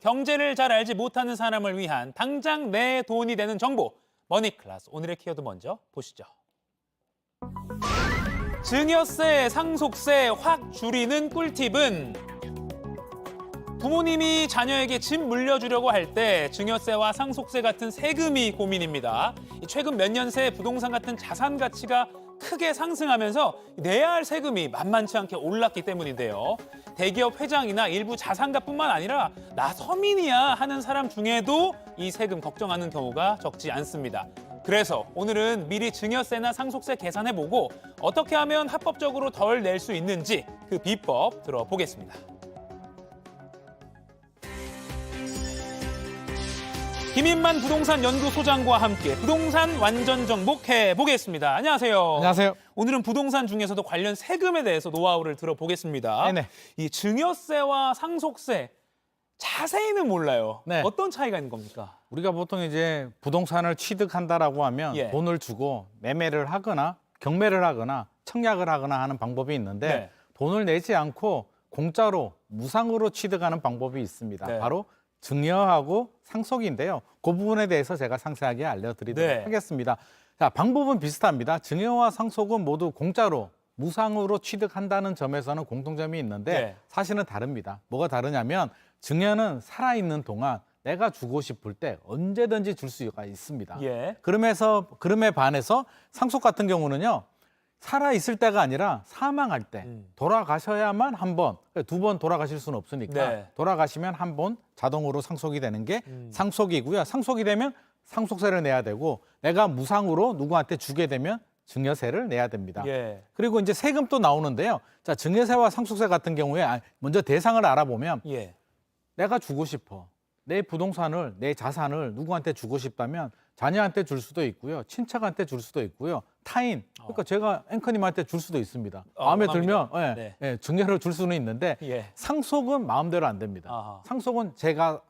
경제를 잘 알지 못하는 사람을 위한 당장 내 돈이 되는 정보. 머니클래스 오늘의 키워드 먼저 보시죠. 증여세, 상속세 확 줄이는 꿀팁은 부모님이 자녀에게 집 물려주려고 할 때 증여세와 상속세 같은 세금이 고민입니다. 최근 몇 년 새 부동산 같은 자산 가치가 크게 상승하면서 내야 할 세금이 만만치 않게 올랐기 때문인데요. 대기업 회장이나 일부 자산가뿐만 아니라 나 서민이야 하는 사람 중에도 이 세금 걱정하는 경우가 적지 않습니다. 그래서 오늘은 미리 증여세나 상속세 계산해보고 어떻게 하면 합법적으로 덜 낼 수 있는지 그 비법 들어보겠습니다. 김인만 부동산 연구소장과 함께 부동산 완전 정복해 보겠습니다. 안녕하세요. 안녕하세요. 오늘은 부동산 중에서도 관련 세금에 대해서 노하우를 들어보겠습니다. 네네. 이 증여세와 상속세 자세히는 몰라요. 네. 어떤 차이가 있는 겁니까? 우리가 보통 이제 부동산을 취득한다라고 하면 예. 돈을 주고 매매를 하거나 경매를 하거나 청약을 하거나 하는 방법이 있는데 네. 돈을 내지 않고 공짜로 무상으로 취득하는 방법이 있습니다. 네. 바로 증여하고 상속인데요. 그 부분에 대해서 제가 상세하게 알려드리도록 네. 하겠습니다. 자, 방법은 비슷합니다. 증여와 상속은 모두 공짜로 무상으로 취득한다는 점에서는 공통점이 있는데 네. 사실은 다릅니다. 뭐가 다르냐면 증여는 살아있는 동안 내가 주고 싶을 때 언제든지 줄 수가 있습니다. 예. 그럼에 반해서 상속 같은 경우는요. 살아있을 때가 아니라 사망할 때 돌아가셔야만 한 번, 두 번 돌아가실 수는 없으니까 네. 돌아가시면 한 번 자동으로 상속이 되는 게 상속이고요. 상속이 되면 상속세를 내야 되고 내가 무상으로 누구한테 주게 되면 증여세를 내야 됩니다. 예. 그리고 이제 세금 또 나오는데요. 자, 증여세와 상속세 같은 경우에 먼저 대상을 알아보면 예. 내가 주고 싶어. 내 부동산을, 내 자산을 누구한테 주고 싶다면 자녀한테 줄 수도 있고요. 친척한테 줄 수도 있고요. 타인, 그러니까 제가 앵커님한테 줄 수도 있습니다. 마음에 들면 증여를 줄 수는 있는데 예. 상속은 마음대로 안 됩니다. 아하. 상속은 제가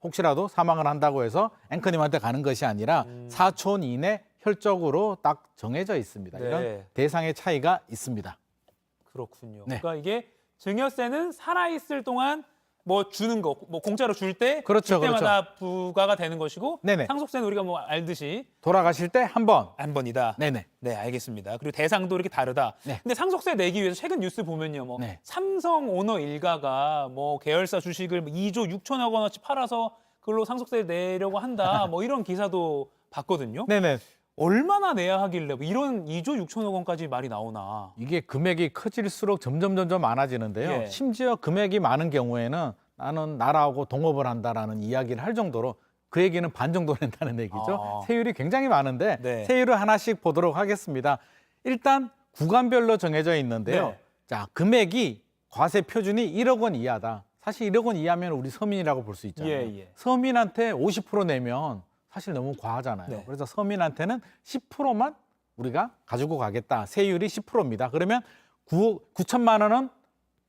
혹시라도 사망을 한다고 해서 앵커님한테 가는 것이 아니라 사촌 이내 혈족으로 딱 정해져 있습니다. 네. 이런 대상의 차이가 있습니다. 그렇군요. 네. 그러니까 이게 증여세는 살아있을 동안 뭐 주는 거, 뭐 공짜로 줄 때, 그렇죠, 줄 때마다 부과가 되는 것이고, 네네. 상속세는 우리가 뭐 알듯이 돌아가실 때 한 번. 한 번이다. 네네. 네, 알겠습니다. 그리고 대상도 이렇게 다르다. 네. 근데 상속세 내기 위해서 최근 뉴스 보면요, 뭐 네. 삼성 오너 일가가 뭐 계열사 주식을 2조 6천억 원어치 팔아서 그걸로 상속세 내려고 한다. 뭐 이런 기사도 봤거든요. 네네. 얼마나 내야 하길래 뭐 이런 2조 6천억 원까지 말이 나오나? 이게 금액이 커질수록 점점 많아지는데요. 예. 심지어 금액이 많은 경우에는 나는 나라하고 동업을 한다라는 이야기를 할 정도로 그 얘기는 반 정도 낸다는 얘기죠. 아. 세율이 굉장히 많은데 네. 세율을 하나씩 보도록 하겠습니다. 일단 구간별로 정해져 있는데요. 네. 자, 금액이 과세 표준이 1억 원 이하다. 사실 1억 원 이하면 우리 서민이라고 볼 수 있잖아요. 예, 예. 서민한테 50% 내면 사실 너무 과하잖아요. 네. 그래서 서민한테는 10%만 우리가 가지고 가겠다. 세율이 10%입니다. 그러면 9천만 원은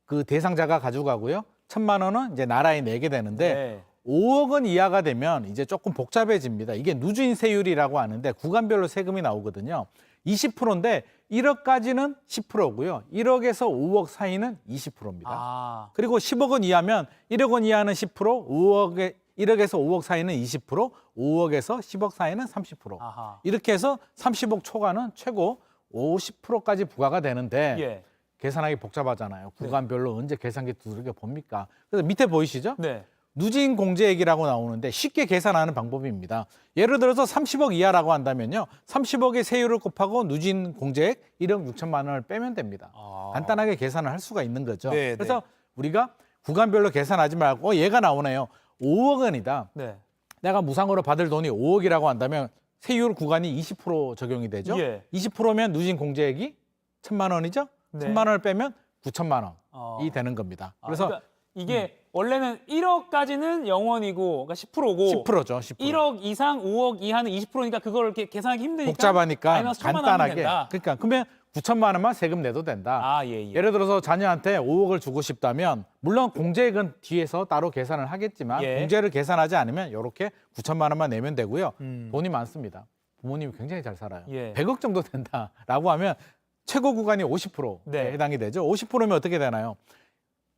그 대상자가 가져가고요. 1천만 원은 이제 나라에 내게 되는데 네. 5억 원 이하가 되면 이제 조금 복잡해집니다. 이게 누진 세율이라고 하는데 구간별로 세금이 나오거든요. 20%인데 1억까지는 10%고요. 1억에서 5억 사이는 20%입니다. 아, 그리고 10억 원 이하면 1억 원 이하는 10%, 1억에서 5억 사이는 20%, 5억에서 10억 사이는 30%. 아하. 이렇게 해서 30억 초과는 최고 50%까지 부과가 되는데 예. 계산하기 복잡하잖아요. 구간별로 언제 계산기 두들겨 봅니까? 그래서 밑에 보이시죠? 네. 누진 공제액이라고 나오는데 쉽게 계산하는 방법입니다. 예를 들어서 30억 이하라고 한다면요. 30억의 세율을 곱하고 누진 공제액 1억 6천만 원을 빼면 됩니다. 아. 간단하게 계산을 할 수가 있는 거죠. 네, 그래서 우리가 구간별로 계산하지 말고 얘가 나오네요. 5억 원이다. 네. 내가 무상으로 받을 돈이 5억이라고 한다면 세율 구간이 20% 적용이 되죠. 예. 20%면 누진 공제액이 1천만 원이죠. 네. 1천만 원을 빼면 9천만 원이 어. 되는 겁니다. 그래서 그래서 이게 원래는 1억까지는 0원이고 그러니까 10%고 10%죠. 10%. 1억 이상 5억 이하는 20%니까 그걸 이렇게 계산하기 힘드니까 복잡하니까 마이너스 1,000만 원 하면 간단하게. 된다. 그러니까 그러면 9천만 원만 세금 내도 된다. 아, 예, 예. 예를 들어서 자녀한테 5억을 주고 싶다면 물론 공제액은 뒤에서 따로 계산을 하겠지만 예. 공제를 계산하지 않으면 이렇게 9천만 원만 내면 되고요. 음. 돈이 많습니다. 부모님이 굉장히 잘 살아요. 예. 100억 정도 된다라고 하면 최고 구간이 50%에 네. 해당이 되죠. 50%면 어떻게 되나요?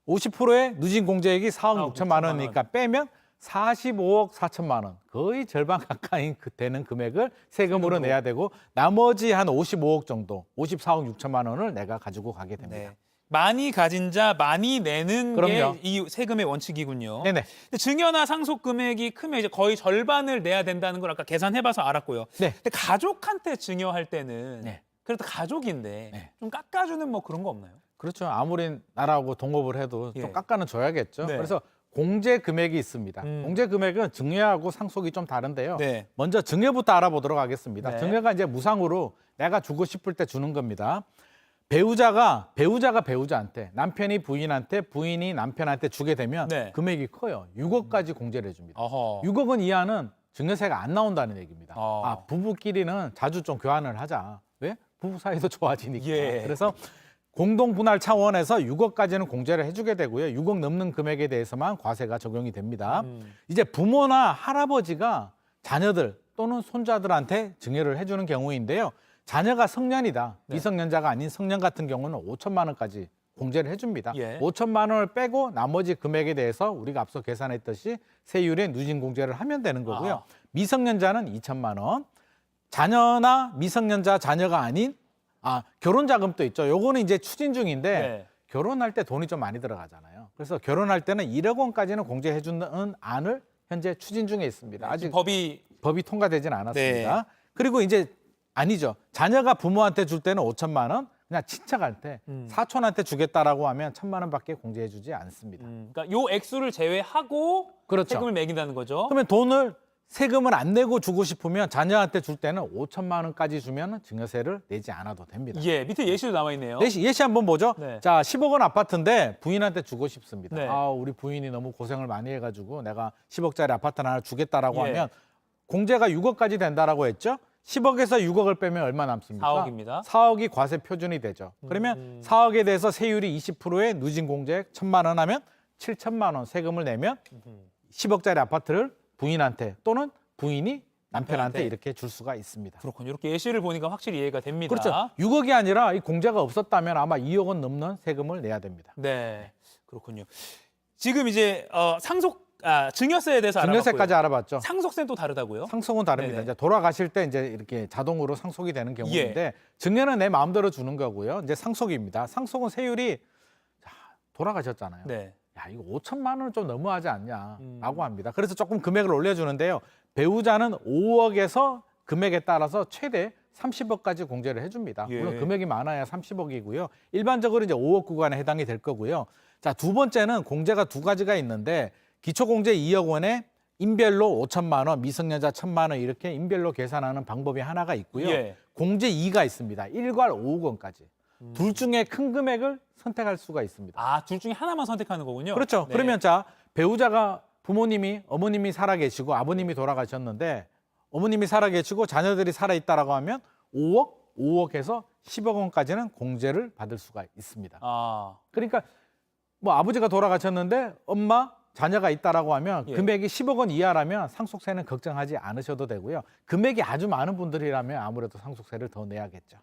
50%의 누진 공제액이 4억 6천만 원이니까 빼면 45억 4천만 원, 거의 절반 가까이 되는 금액을 세금으로 내야 되고 나머지 한 55억 정도, 54억 6천만 원을 내가 가지고 가게 됩니다. 네. 많이 가진 자 많이 내는 그럼요. 게 이 세금의 원칙이군요. 네네. 근데 증여나 상속 금액이 크면 이제 거의 절반을 내야 된다는 걸 아까 계산해봐서 알았고요. 네. 근데 가족한테 증여할 때는 네. 그래도 가족인데 네. 좀 깎아주는 뭐 그런 거 없나요? 그렇죠. 아무리 나라하고 동업을 해도 예. 좀 깎아는 줘야겠죠. 네. 그래서 공제 금액이 있습니다. 공제 금액은 증여하고 상속이 좀 다른데요. 네. 먼저 증여부터 알아보도록 하겠습니다. 네. 증여가 이제 무상으로 내가 주고 싶을 때 주는 겁니다. 배우자가 배우자한테, 남편이 부인한테, 부인이 남편한테 주게 되면 네. 금액이 커요. 6억까지 공제를 해줍니다. 어허. 6억은 이하는 증여세가 안 나온다는 얘기입니다. 어. 아, 부부끼리는 자주 좀 교환을 하자. 왜? 부부 사이도 좋아지니까. 예. 그래서 공동 분할 차원에서 6억까지는 공제를 해주게 되고요. 6억 넘는 금액에 대해서만 과세가 적용이 됩니다. 이제 부모나 할아버지가 자녀들 또는 손자들한테 증여를 해주는 경우인데요. 자녀가 성년이다. 네. 미성년자가 아닌 성년 같은 경우는 5천만 원까지 공제를 해줍니다. 예. 5천만 원을 빼고 나머지 금액에 대해서 우리가 앞서 계산했듯이 세율의 누진 공제를 하면 되는 거고요. 아. 미성년자는 2천만 원. 자녀나 미성년자 자녀가 아닌 결혼 자금도 있죠. 요거는 이제 추진 중인데 네. 결혼할 때 돈이 좀 많이 들어가잖아요. 그래서 결혼할 때는 1억 원까지는 공제해 주는 안을 현재 추진 중에 있습니다. 아직 법이 통과되지는 않았습니다. 네. 그리고 이제 아니죠. 자녀가 부모한테 줄 때는 5천만 원, 그냥 친척한테 사촌한테 주겠다라고 하면 1천만 원밖에 공제해 주지 않습니다. 그러니까 요 액수를 제외하고 그렇죠. 세금을 매긴다는 거죠. 그러면 세금을 안 내고 주고 싶으면 자녀한테 줄 때는 5천만 원까지 주면 증여세를 내지 않아도 됩니다. 예, 밑에 예시도 나와 있네요. 예시 한번 보죠. 네. 자, 10억 원 아파트인데 부인한테 주고 싶습니다. 네. 우리 부인이 너무 고생을 많이 해가지고 내가 10억짜리 아파트 하나 주겠다라고 예. 하면 공제가 6억까지 된다라고 했죠. 10억에서 6억을 빼면 얼마 남습니까? 4억입니다. 4억이 과세 표준이 되죠. 그러면 4억에 대해서 세율이 20%의 누진 공제 1천만 원 하면 7천만 원 세금을 내면 10억짜리 아파트를 부인한테 또는 부인이 남편한테 이렇게 줄 수가 있습니다. 그렇군요. 이렇게 예시를 보니까 확실히 이해가 됩니다. 그렇죠. 6억이 아니라 이 공제가 없었다면 아마 2억 원 넘는 세금을 내야 됩니다. 네, 그렇군요. 지금 이제 증여세에 대해서 증여세까지 알아봤고요. 알아봤죠. 상속세는 또 다르다고요? 상속은 다릅니다. 네네. 이제 돌아가실 때 이제 이렇게 자동으로 상속이 되는 경우인데 증여는 내 마음대로 주는 거고요. 이제 상속입니다. 상속은 세율이 돌아가셨잖아요. 네. 야, 이거 5천만 원은 좀 너무하지 않냐라고 합니다. 그래서 조금 금액을 올려주는데요. 배우자는 5억에서 금액에 따라서 최대 30억까지 공제를 해줍니다. 예. 물론 금액이 많아야 30억이고요. 일반적으로 이제 5억 구간에 해당이 될 거고요. 자, 두 번째는 공제가 두 가지가 있는데 기초공제 2억 원에 인별로 5천만 원, 미성년자 1천만 원 이렇게 인별로 계산하는 방법이 하나가 있고요. 예. 공제 2가 있습니다. 1괄 5억 원까지. 둘 중에 큰 금액을 선택할 수가 있습니다. 둘 중에 하나만 선택하는 거군요. 그렇죠. 네. 그러면 자, 배우자가 어머님이 살아계시고 아버님이 돌아가셨는데 어머님이 살아계시고 자녀들이 살아있다라고 하면 5억에서 10억 원까지는 공제를 받을 수가 있습니다. 그러니까 뭐 아버지가 돌아가셨는데 자녀가 있다라고 하면 예. 금액이 10억 원 이하라면 상속세는 걱정하지 않으셔도 되고요. 금액이 아주 많은 분들이라면 아무래도 상속세를 더 내야겠죠.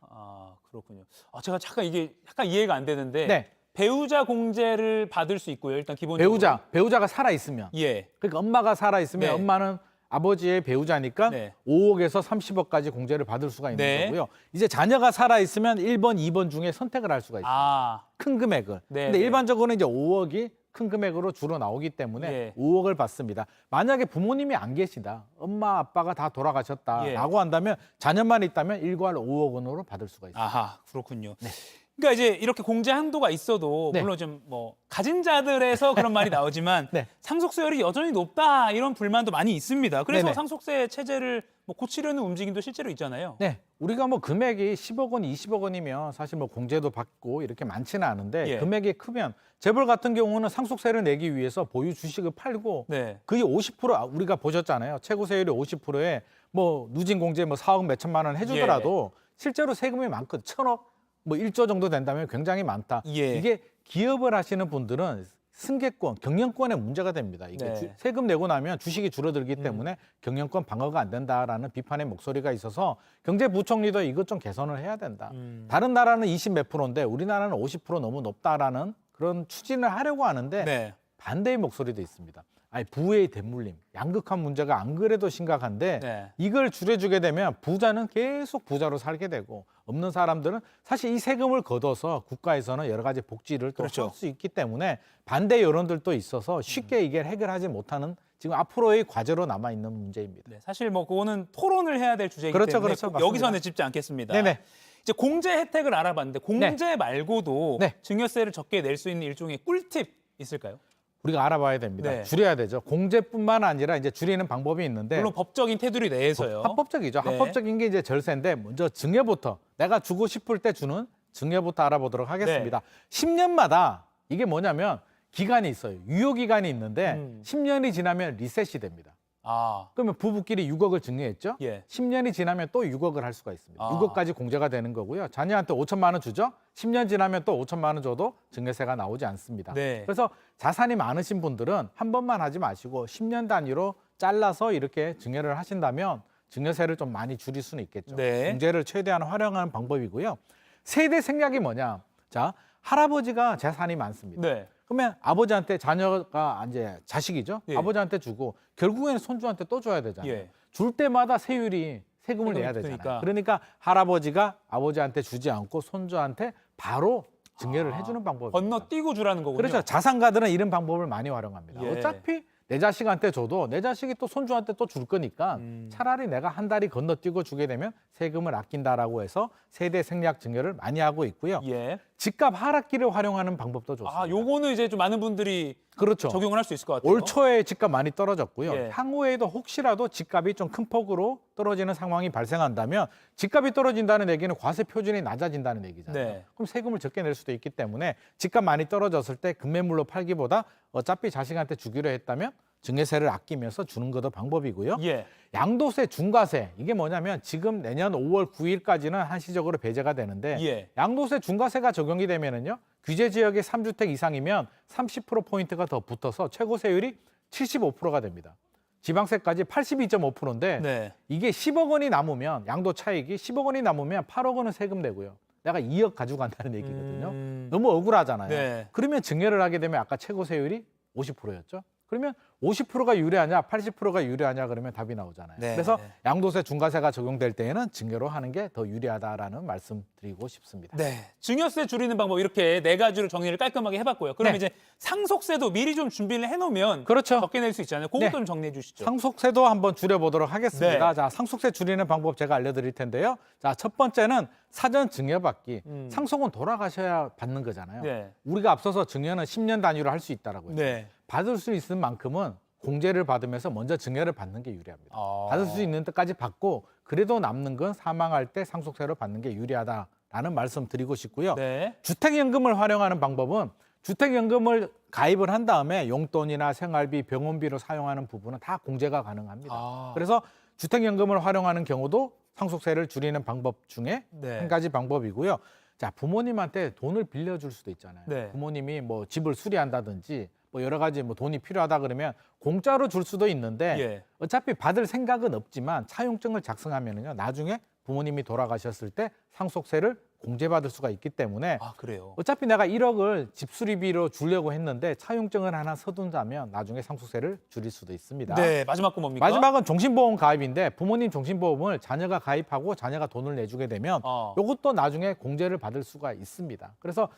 그렇군요. 제가 잠깐 이게 약간 이해가 안 되는데 네. 배우자 공제를 받을 수 있고요. 일단 기본적으로 배우자가 살아 있으면 예. 그러니까 엄마가 살아 있으면 네. 엄마는 아버지의 배우자니까 네. 5억에서 30억까지 공제를 받을 수가 있는 네. 거고요. 이제 자녀가 살아 있으면 1번, 2번 중에 선택을 할 수가 있습니다. 큰 금액을. 네, 근데 네. 일반적으로는 이제 5억이 큰 금액으로 주로 나오기 때문에 예. 5억을 받습니다. 만약에 부모님이 안 계시다. 엄마, 아빠가 다 돌아가셨다라고 한다면 자녀만 있다면 1괄 5억 원으로 받을 수가 있습니다. 그렇군요. 네. 그러니까 이제 이렇게 공제 한도가 있어도 네. 물론 좀 뭐 가진 자들에서 그런 말이 나오지만 네. 상속세율이 여전히 높다 이런 불만도 많이 있습니다. 그래서 네네. 상속세 체제를 뭐 고치려는 움직임도 실제로 있잖아요. 네, 우리가 뭐 금액이 10억 원, 20억 원이면 사실 뭐 공제도 받고 이렇게 많지는 않은데 예. 금액이 크면 재벌 같은 경우는 상속세를 내기 위해서 보유 주식을 팔고 네. 그게 50% 우리가 보셨잖아요. 최고 세율이 50%에 뭐 누진 공제 뭐 4억 몇천만 원 해주더라도 실제로 세금이 많거든. 1,000억 뭐 1조 정도 된다면 굉장히 많다. 예. 이게 기업을 하시는 분들은 승계권, 경영권에 문제가 됩니다. 이게 네. 세금 내고 나면 주식이 줄어들기 때문에 경영권 방어가 안 된다라는 비판의 목소리가 있어서 경제부총리도 이것 좀 개선을 해야 된다. 다른 나라는 20 몇 프로인데 우리나라는 50% 너무 높다라는 그런 추진을 하려고 하는데 네. 반대의 목소리도 있습니다. 아니 부의 대물림, 양극화 문제가 안 그래도 심각한데 네. 이걸 줄여주게 되면 부자는 계속 부자로 살게 되고 없는 사람들은 사실 이 세금을 걷어서 국가에서는 여러 가지 복지를 또 할 그렇죠. 수 있기 때문에 반대 여론들도 있어서 쉽게 이게 해결하지 못하는 지금 앞으로의 과제로 남아 있는 문제입니다. 네, 사실 뭐 그거는 토론을 해야 될 주제이기 그렇죠, 때문에 그렇죠. 여기서는 짚지 않겠습니다. 네네. 이제 공제 혜택을 알아봤는데 공제 말고도 네. 증여세를 적게 낼 수 있는 일종의 꿀팁 있을까요? 우리가 알아봐야 됩니다. 네. 줄여야 되죠. 공제뿐만 아니라 이제 줄이는 방법이 있는데 물론 법적인 테두리 내에서요. 합법적이죠. 네. 합법적인 게 이제 절세인데 먼저 증여부터 내가 주고 싶을 때 주는 증여부터 알아보도록 하겠습니다. 네. 10년마다 이게 뭐냐면 기간이 있어요. 유효 기간이 있는데 10년이 지나면 리셋이 됩니다. 아, 그러면 부부끼리 6억을 증여했죠. 예. 10년이 지나면 또 6억을 할 수가 있습니다. 아. 6억까지 공제가 되는 거고요. 자녀한테 5천만 원 주죠. 10년 지나면 또 5천만 원 줘도 증여세가 나오지 않습니다. 네. 그래서 자산이 많으신 분들은 한 번만 하지 마시고 10년 단위로 잘라서 이렇게 증여를 하신다면 증여세를 좀 많이 줄일 수는 있겠죠. 네. 공제를 최대한 활용하는 방법이고요. 세대 생략이 뭐냐? 자, 할아버지가 재산이 많습니다. 네. 그러면 아버지한테 자녀가 이제 자식이죠. 예. 아버지한테 주고 결국에는 손주한테 또 줘야 되잖아요. 예. 줄 때마다 세금을 내야 되잖아요. 붙으니까. 그러니까 할아버지가 아버지한테 주지 않고 손주한테 바로 증여를 해주는 방법입니다. 건너뛰고 주라는 거군요. 그렇죠. 자산가들은 이런 방법을 많이 활용합니다. 예. 어차피 내 자식한테 줘도 내 자식이 또 손주한테 또 줄 거니까 차라리 내가 한 달이 건너뛰고 주게 되면 세금을 아낀다라고 해서 세대 생략 증여를 많이 하고 있고요. 예. 집값 하락기를 활용하는 방법도 좋습니다. 아, 요거는 이제 좀 많은 분들이 그렇죠. 적용을 할 수 있을 것 같아요. 올 초에 집값 많이 떨어졌고요. 예. 향후에도 혹시라도 집값이 좀 큰 폭으로 떨어지는 상황이 발생한다면 집값이 떨어진다는 얘기는 과세 표준이 낮아진다는 얘기잖아요. 네. 그럼 세금을 적게 낼 수도 있기 때문에 집값 많이 떨어졌을 때 급매물로 팔기보다 어차피 자식한테 주기로 했다면 증여세를 아끼면서 주는 것도 방법이고요. 예. 양도세, 중과세 이게 뭐냐면 지금 내년 5월 9일까지는 한시적으로 배제가 되는데 예. 양도세, 중과세가 적용이 되면은요 규제 지역의 3주택 이상이면 30%포인트가 더 붙어서 최고 세율이 75%가 됩니다. 지방세까지 82.5%인데 네. 이게 10억 원이 남으면 양도 차익이 10억 원이 남으면 8억 원은 세금 내고요. 내가 2억 가져간다는 얘기거든요. 너무 억울하잖아요. 네. 그러면 증여를 하게 되면 아까 최고 세율이 50%였죠. 그러면 50%가 유리하냐 80%가 유리하냐 그러면 답이 나오잖아요. 네. 그래서 양도세 중과세가 적용될 때에는 증여로 하는 게 더 유리하다라는 말씀 드리고 싶습니다. 네. 증여세 줄이는 방법 이렇게 네 가지로 정리를 깔끔하게 해봤고요. 그럼 네. 이제 상속세도 미리 좀 준비를 해놓으면 그렇죠. 적게 낼 수 있잖아요. 그것도 네. 좀 정리해 주시죠. 상속세도 한번 줄여보도록 하겠습니다. 네. 자, 상속세 줄이는 방법 제가 알려드릴 텐데요. 자, 첫 번째는 사전 증여받기. 상속은 돌아가셔야 받는 거잖아요. 네. 우리가 앞서서 증여는 10년 단위로 할 수 있다라고요. 네. 받을 수 있는 만큼은 공제를 받으면서 먼저 증여를 받는 게 유리합니다. 받을 수 있는 때까지 받고 그래도 남는 건 사망할 때 상속세로 받는 게 유리하다라는 말씀 드리고 싶고요. 네. 주택연금을 활용하는 방법은 주택연금을 가입을 한 다음에 용돈이나 생활비, 병원비로 사용하는 부분은 다 공제가 가능합니다. 아. 그래서 주택연금을 활용하는 경우도 상속세를 줄이는 방법 중에 네. 한 가지 방법이고요. 자, 부모님한테 돈을 빌려줄 수도 있잖아요. 네. 부모님이 뭐 집을 수리한다든지 뭐 여러 가지 뭐 돈이 필요하다 그러면 공짜로 줄 수도 있는데 예. 어차피 받을 생각은 없지만 차용증을 작성하면은요 나중에 부모님이 돌아가셨을 때 상속세를 공제받을 수가 있기 때문에 아, 그래요. 어차피 내가 1억을 집 수리비로 주려고 했는데 차용증을 하나 서둔다면 나중에 상속세를 줄일 수도 있습니다. 네. 마지막 거 뭡니까? 마지막은 종신보험 가입인데 부모님 종신보험을 자녀가 가입하고 자녀가 돈을 내주게 되면 이것도 나중에 공제를 받을 수가 있습니다. 그래서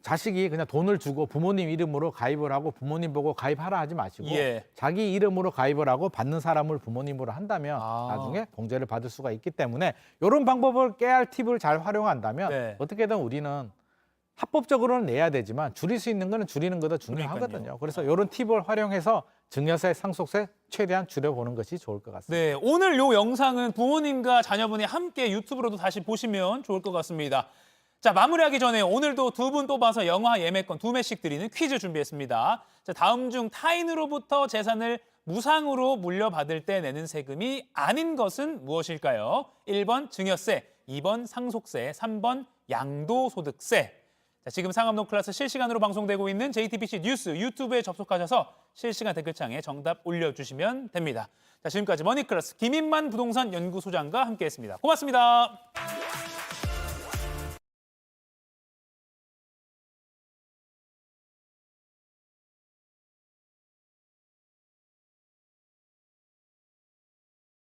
자식이 그냥 돈을 주고 부모님 이름으로 가입을 하고 부모님 보고 가입하라 하지 마시고 예. 자기 이름으로 가입을 하고 받는 사람을 부모님으로 한다면 아. 나중에 공제를 받을 수가 있기 때문에 이런 방법을 깨알 팁을 잘 활용한다면 네. 어떻게든 우리는 합법적으로는 내야 되지만 줄일 수 있는 거는 줄이는 것도 중요하거든요. 그러니까요. 그래서 이런 팁을 활용해서 증여세, 상속세 최대한 줄여보는 것이 좋을 것 같습니다. 네. 오늘 요 영상은 부모님과 자녀분이 함께 유튜브로도 다시 보시면 좋을 것 같습니다. 자, 마무리하기 전에 오늘도 두 분 뽑아서 영화 예매권 2매씩 드리는 퀴즈 준비했습니다. 자, 다음 중 타인으로부터 재산을 무상으로 물려받을 때 내는 세금이 아닌 것은 무엇일까요? 1번 증여세, 2번 상속세, 3번 양도소득세. 자, 지금 상암 노클래스 실시간으로 방송되고 있는 JTBC 뉴스 유튜브에 접속하셔서 실시간 댓글창에 정답 올려주시면 됩니다. 자, 지금까지 머니클래스 김인만 부동산 연구소장과 함께했습니다. 고맙습니다.